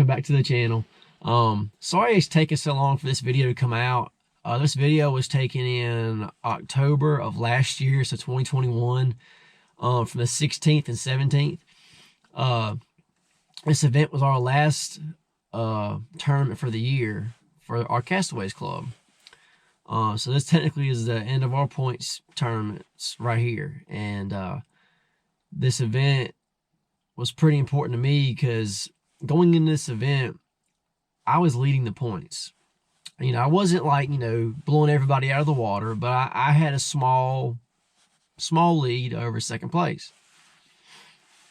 welcome back to the channel. Sorry it's taken so long for this video to come out. This video was taken in October of last year, so 2021, from the 16th and 17th. This event was our last tournament for the year for our Castaways Club. So this technically is the end of our points tournaments right here, and this event was pretty important to me because going into this event, I was leading the points. You know, I wasn't like, you know, blowing everybody out of the water, but I had a small lead over second place.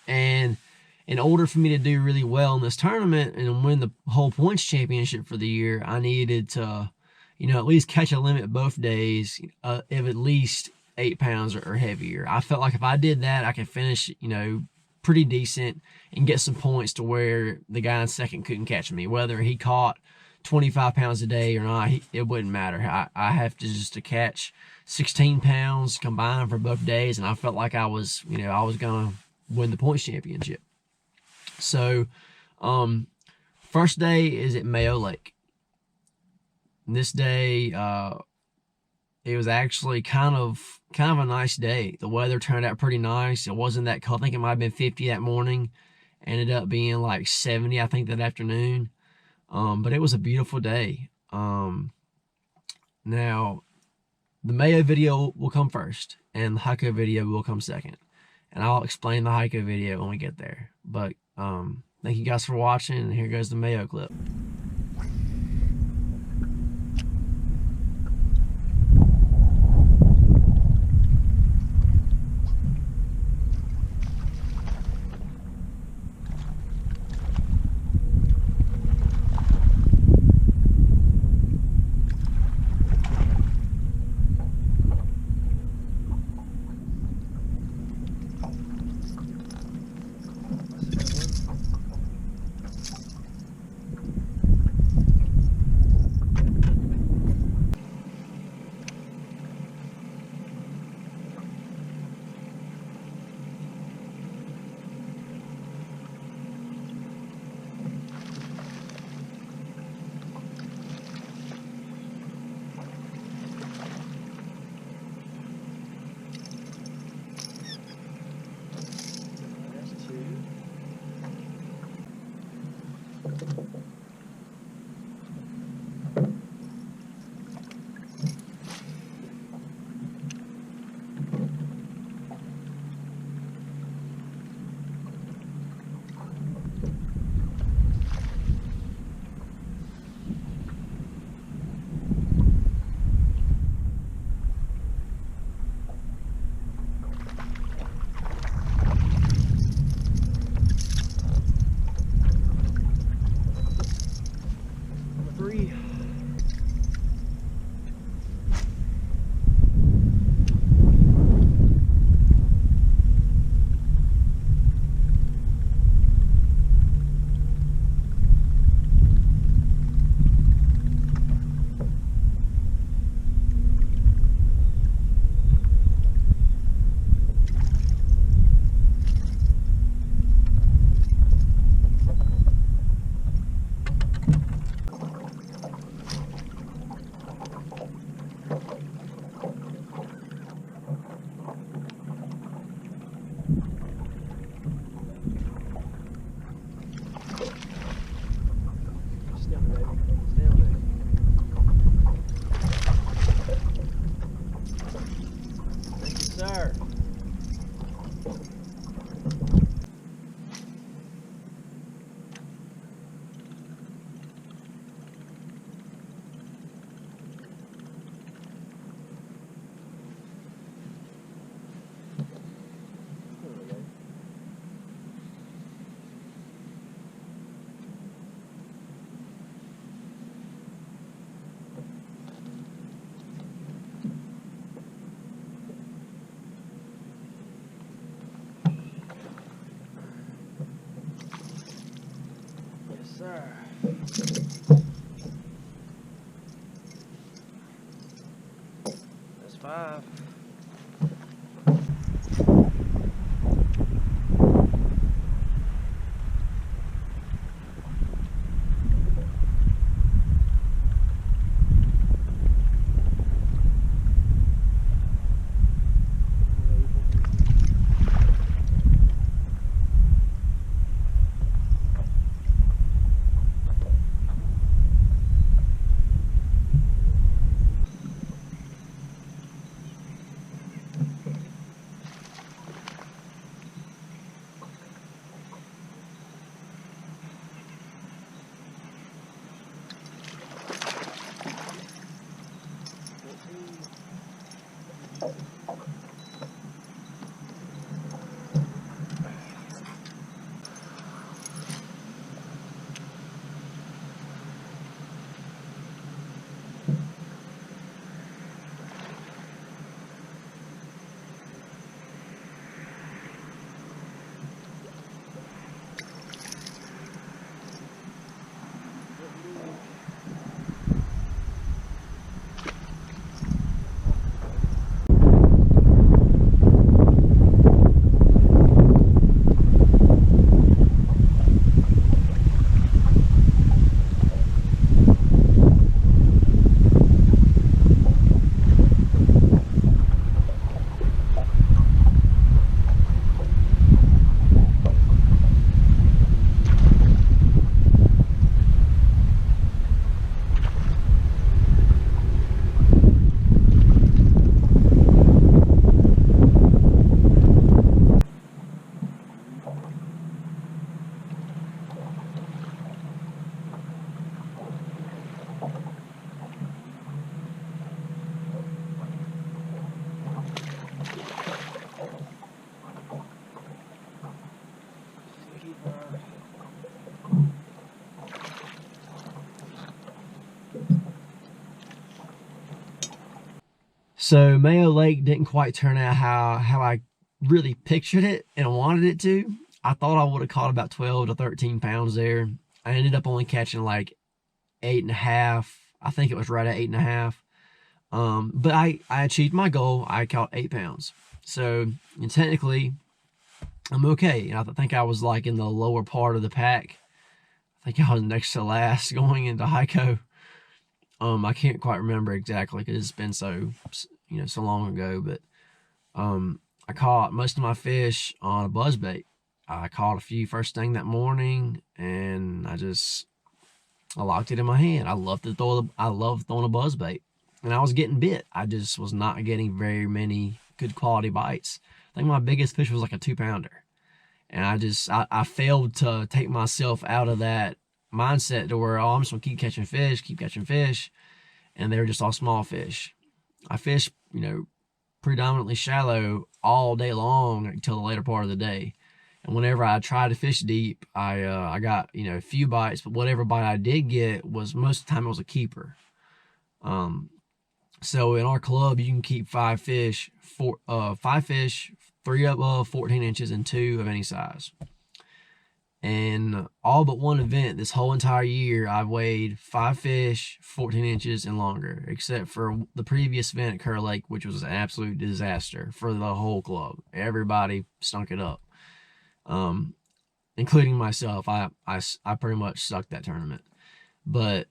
And in order for me to do really well in this tournament and win the whole points championship for the year, I needed to, you know, at least catch a limit both days of at least 8 pounds or heavier. I felt like if I did that, I could finish, you know, pretty decent and get some points to where the guy in second couldn't catch me. Whether he caught 25 pounds a day or not, it wouldn't matter. I have to just to catch 16 pounds combined for both days, and I felt like I was, you know, I was gonna win the points championship. So first day is at Mayo Lake. This day it was actually kind of a nice day. The weather turned out pretty nice. It wasn't that cold. I think it might have been 50 that morning. Ended up being like 70, I think, that afternoon. But it was a beautiful day. Now, the Mayo video will come first, and the Heiko video will come second. And I'll explain the Heiko video when we get there. But thank you guys for watching, and here goes the Mayo clip. Sir. Sir. That's 5. So Mayo Lake didn't quite turn out how I really pictured it and wanted it to. I thought I would have caught about 12 to 13 pounds there. I ended up only catching like 8.5. I think it was right at 8.5. But I achieved my goal. I caught 8 pounds. So technically, I'm okay. I think I was like in the lower part of the pack. I think I was next to last going into Heiko. I can't quite remember exactly because it's been so long ago. But I caught most of my fish on a buzzbait. I caught a few first thing that morning, and I locked it in my hand. I love throwing a buzzbait, and I was getting bit. I just was not getting very many good quality bites. I think my biggest fish was like a 2-pounder, and I failed to take myself out of that mindset to where, oh, I'm just gonna keep catching fish, and they were just all small fish. I fished, predominantly shallow all day long until the later part of the day. And whenever I tried to fish deep, I got a few bites, but whatever bite I did get was most of the time it was a keeper. So in our club, you can keep 5 fish, 3 above 14 inches and 2 of any size. And all but one event this whole entire year, I've weighed 5 fish 14 inches and longer, except for the previous event at Kerr Lake, which was an absolute disaster for the whole club. Everybody stunk it up, including myself. I pretty much sucked that tournament. But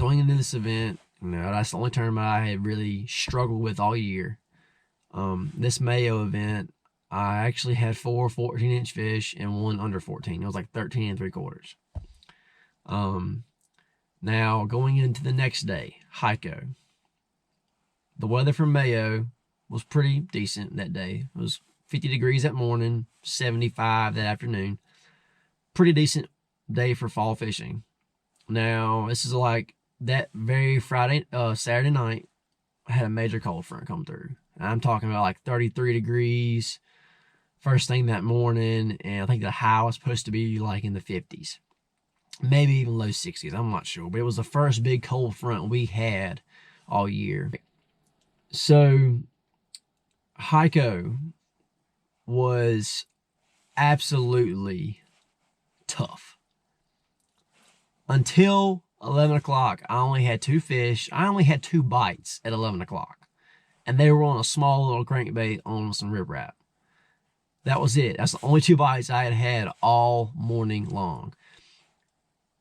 going into this event, that's the only tournament I had really struggled with all year. This Mayo event, I actually had 4 14-inch fish and 1 under 14. It was like 13 3/4. Now going into the next day, Heiko. The weather from Mayo was pretty decent that day. It was 50 degrees that morning, 75 that afternoon. Pretty decent day for fall fishing. Now, this is like that very Saturday night, I had a major cold front come through. I'm talking about like 33 degrees first thing that morning, and I think the high was supposed to be like in the 50s, maybe even low 60s. I'm not sure, but it was the first big cold front we had all year. So Heiko was absolutely tough until 11 o'clock. I only had 2 fish. I only had 2 bites at 11 o'clock, and they were on a small little crankbait on some riprap. That was it. That's the only 2 bites I had had all morning long.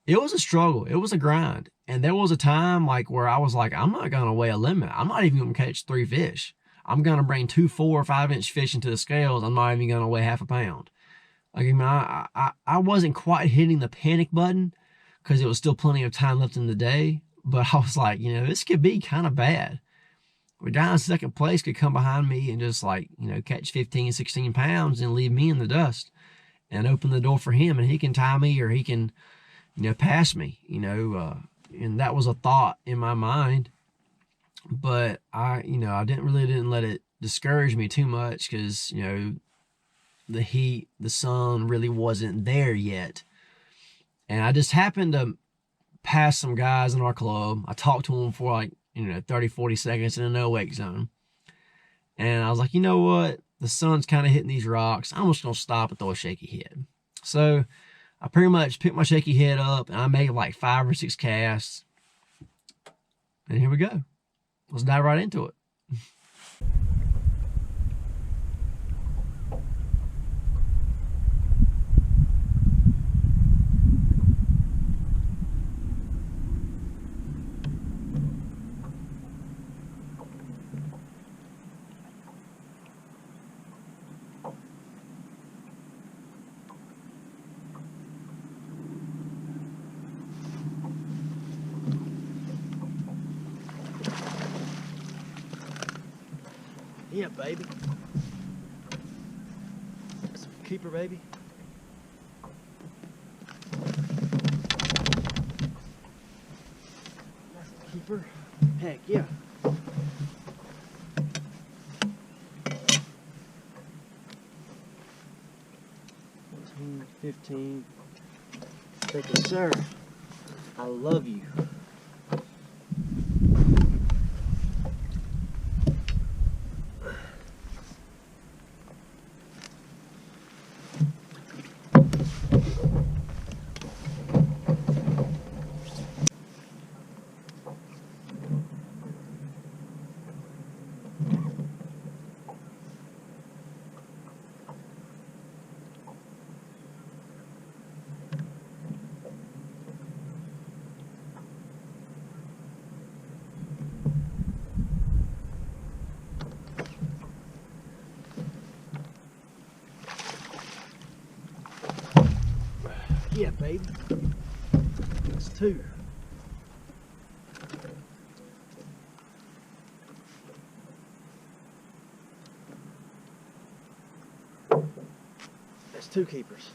It was a struggle. It was a grind. And there was a time where I was like, I'm not going to weigh a limit. I'm not even going to catch 3 fish. I'm going to bring 2 4 or 5-inch fish into the scales. I'm not even going to weigh half a pound. I wasn't quite hitting the panic button because there was still plenty of time left in the day. But I was like, this could be kind of bad. A guy in second place could come behind me and just catch 15, 16 pounds and leave me in the dust and open the door for him, and he can tie me or he can, pass me, and that was a thought in my mind. But I didn't let it discourage me too much, because the heat, the sun really wasn't there yet. And I just happened to pass some guys in our club. I talked to them for like 30-40 seconds in a no wake zone, and I was like, you know what, the sun's kind of hitting these rocks, I'm just gonna stop and throw a shaky head. So I pretty much picked my shaky head up and I made like 5 or 6 casts, and here we go. Let's dive right into it. Yeah, baby. That's a keeper, baby. That's a keeper. Heck yeah. 15. Thank you, sir. I love you. Yeah, baby. That's 2. That's 2 keepers.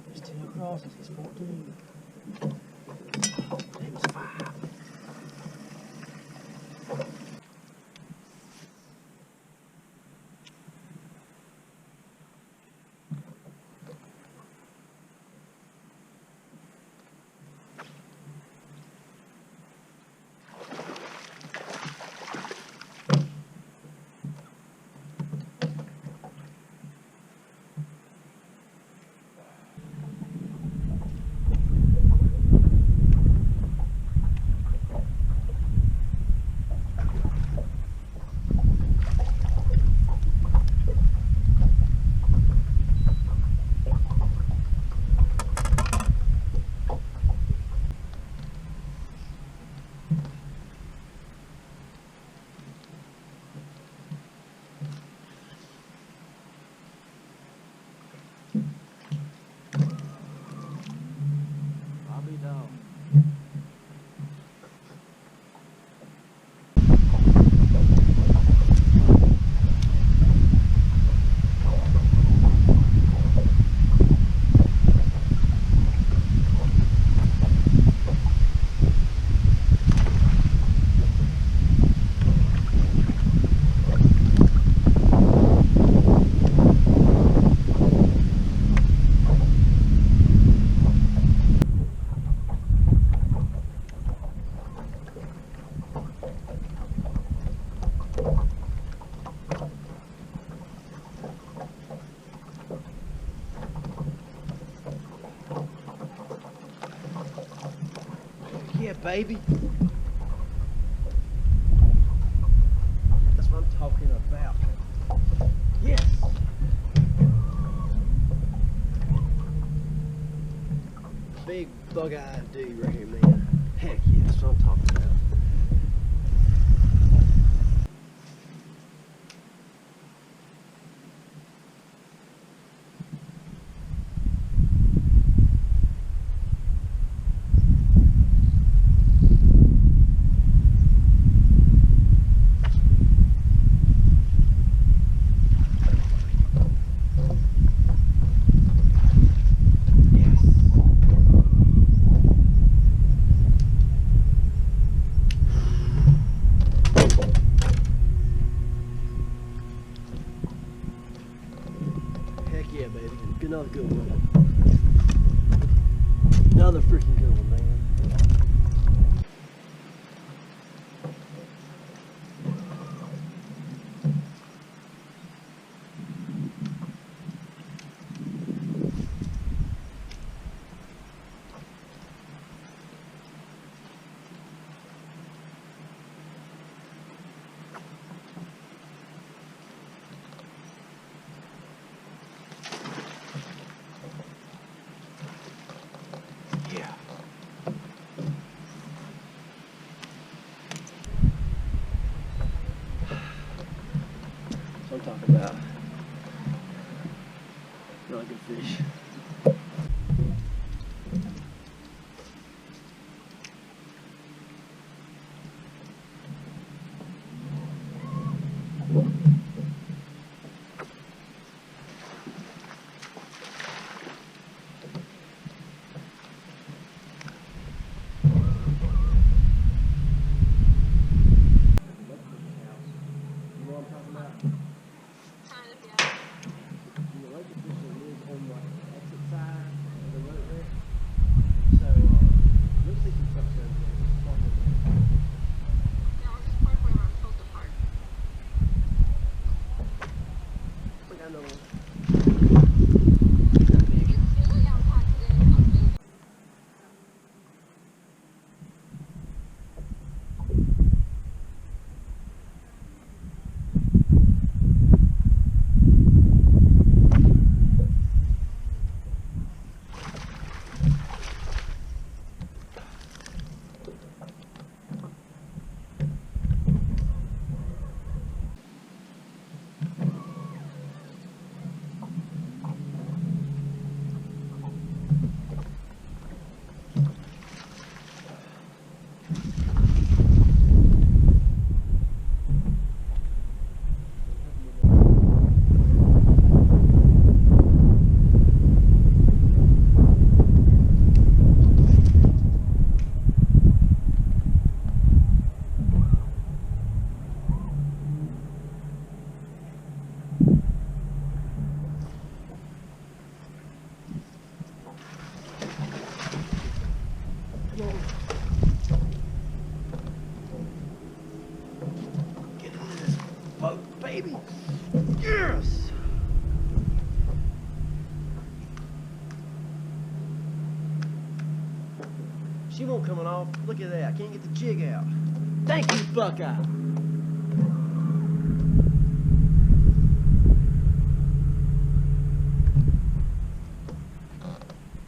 There's 10 across, it's 14. It was 5. baby. That's what I'm talking about. Yes. Big bug-eyed dude right here, man. Heck yeah, that's what I'm talking about. Heck yeah, baby. Another good one. Another freaking good one, man. Yeah. That's what I'm talking about. Really good fish. Get in this boat, baby. Yes. She won't coming off. Look at that. I can't get the jig out. Thank you, Buckeye.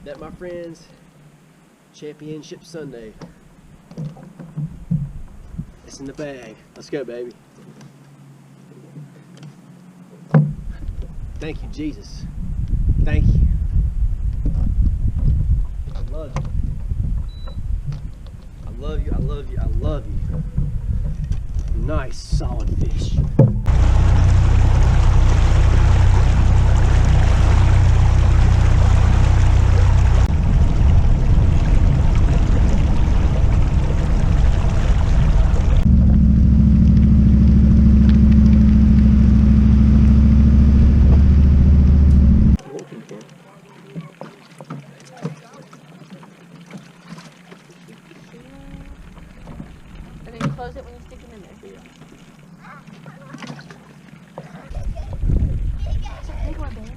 That, my friends, Championship Sunday. It's in the bag. Let's go, baby. Thank you, Jesus. Thank you. I love you. I love you, I love you, I love you. Nice, solid fish. Close it when you stick them in there. So it's a big one, babe.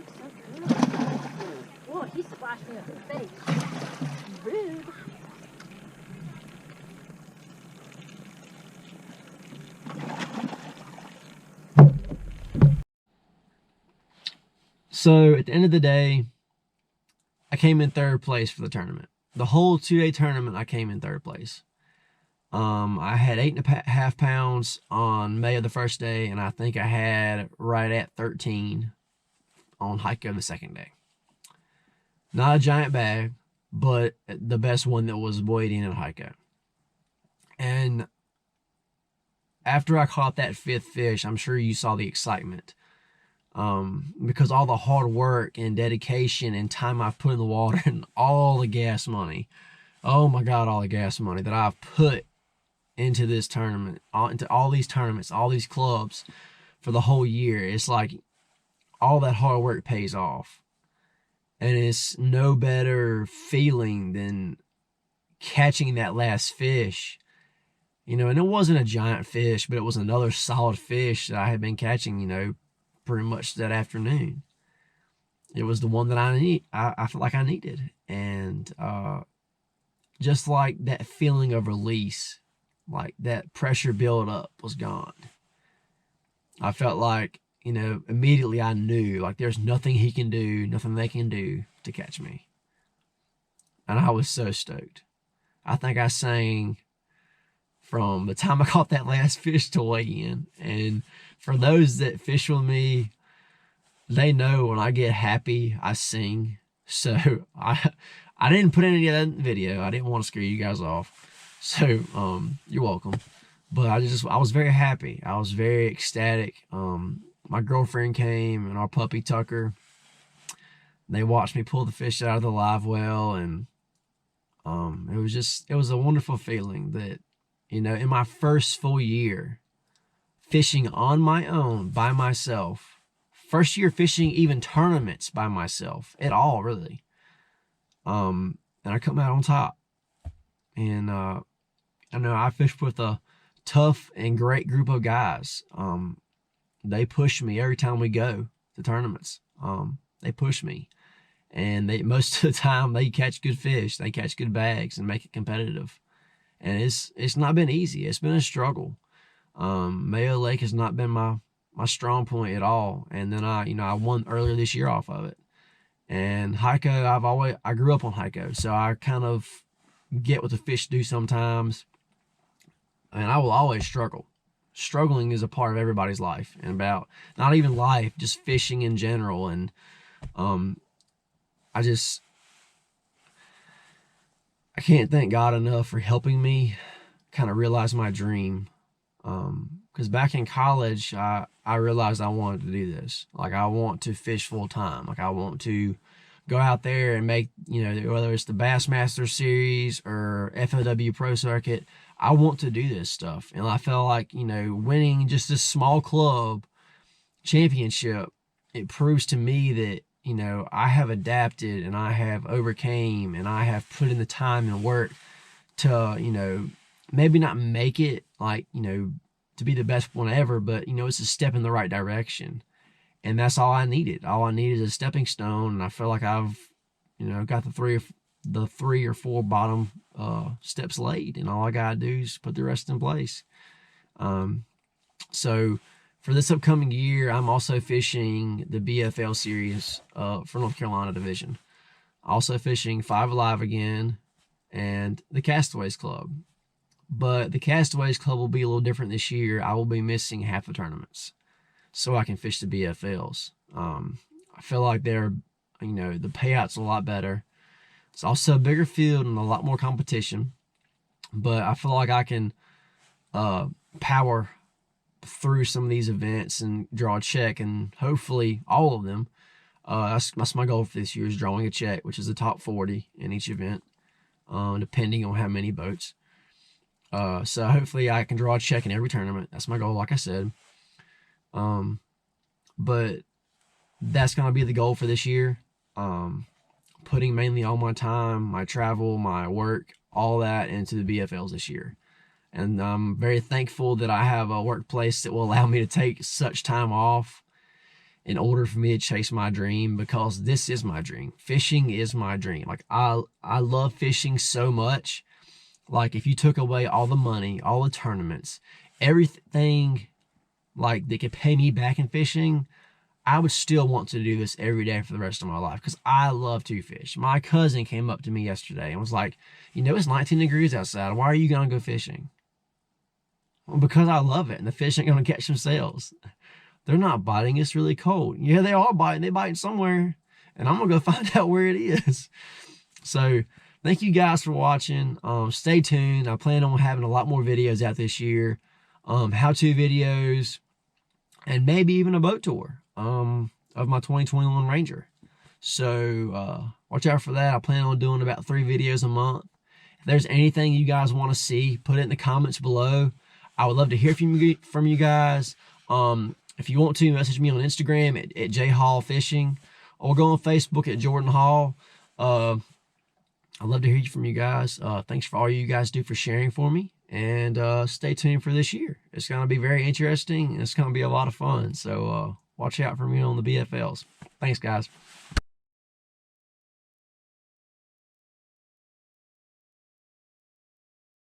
looks so good. Whoa, he splashed me up in the face. Rude. So at the end of the day, I came in third place for the tournament. The whole 2-day tournament, I came in third place. I had 8.5 pounds on May of the first day, and I think I had right at 13 on Heiko the second day. Not a giant bag, but the best one that was weighed in at Heiko. And after I caught that 5th fish, I'm sure you saw the excitement. Because all the hard work and dedication and time I've put in the water and all the gas money, oh my God, all the gas money that I've put into this tournament, into all these tournaments, all these clubs for the whole year. It's like all that hard work pays off. And it's no better feeling than catching that last fish. You know, and it wasn't a giant fish, but it was another solid fish that I had been catching, you know, pretty much that afternoon. It was the one that I felt like I needed. And just like that feeling of release, like that pressure build up was gone. I felt like, you know, immediately I knew like there's nothing he can do, nothing they can do to catch me. And I was so stoked. I think I sang from the time I caught that last fish to weigh in. And for those that fish with me, they know when I get happy, I sing. So I didn't put any of that in the video. I didn't want to scare you guys off. So you're welcome. But I was very happy. I was very ecstatic. My girlfriend came and our puppy Tucker. They watched me pull the fish out of the live well, and it was a wonderful feeling that, you know, in my first full year fishing on my own by myself, first year fishing even tournaments by myself at all, really, and I come out on top. And I know I fished with a tough and great group of guys. They push me every time we go to tournaments. They push me, and most of the time they catch good fish, they catch good bags and make it competitive. And it's not been easy. It's been a struggle. Mayo Lake has not been my strong point at all. And then I won earlier this year off of it. And Heiko, I grew up on Heiko, so I kind of get what the fish do sometimes. And I will always struggle. Struggling is a part of everybody's life, and about not even life, just fishing in general. And I can't thank God enough for helping me kind of realize my dream. Because back in college, I realized I wanted to do this. Like, I want to fish full time. Like, I want to go out there and make, you know, whether it's the Bassmaster Series or FLW Pro Circuit, I want to do this stuff. And I felt like, you know, winning just this small club championship, it proves to me that, you know, I have adapted and I have overcame and I have put in the time and work to, you know, maybe not make it like, you know, to be the best one ever, but, you know, it's a step in the right direction. And that's all I needed. All I needed is a stepping stone. And I feel like I've, you know, got the three or four bottom steps laid, and all I gotta do is put the rest in place. So for this upcoming year, I'm also fishing the BFL series for North Carolina division. Also fishing 5 Alive again and the Castaways Club. But the Castaways Club will be a little different this year. I will be missing half the tournaments so I can fish the BFLs. I feel like they're, you know, the payouts a lot better. It's also a bigger field and a lot more competition. But I feel like I can power through some of these events and draw a check, and hopefully all of them. That's my goal for this year, is drawing a check, which is the top 40 in each event, depending on how many boats. So hopefully I can draw a check in every tournament. That's my goal, like I said. But that's going to be the goal for this year. Putting mainly all my time, my travel, my work, all that into the BFLs this year. And I'm very thankful that I have a workplace that will allow me to take such time off in order for me to chase my dream, because this is my dream. Fishing is my dream. Like I love fishing so much. Like if you took away all the money, all the tournaments, everything like that could pay me back in fishing, I would still want to do this every day for the rest of my life because I love to fish. My cousin came up to me yesterday and was like, it's 19 degrees outside. Why are you going to go fishing? Well, because I love it, and the fish ain't going to catch themselves. They're not biting. It's really cold. Yeah, they are biting. They're biting somewhere, and I'm going to go find out where it is. So thank you guys for watching. Stay tuned. I plan on having a lot more videos out this year. How-to videos, and maybe even a boat tour of my 2021 Ranger. So watch out for that. I plan on doing about 3 videos a month. If there's anything you guys want to see, put it in the comments below. I would love to hear from you guys. If you want to, message me on Instagram at jhallfishing, or go on Facebook at Jordan Hall. I'd love to hear from you guys. Thanks for all you guys do for sharing for me. And stay tuned for this year. It's going to be very interesting. And it's going to be a lot of fun. So watch out for me on the BFLs. Thanks, guys.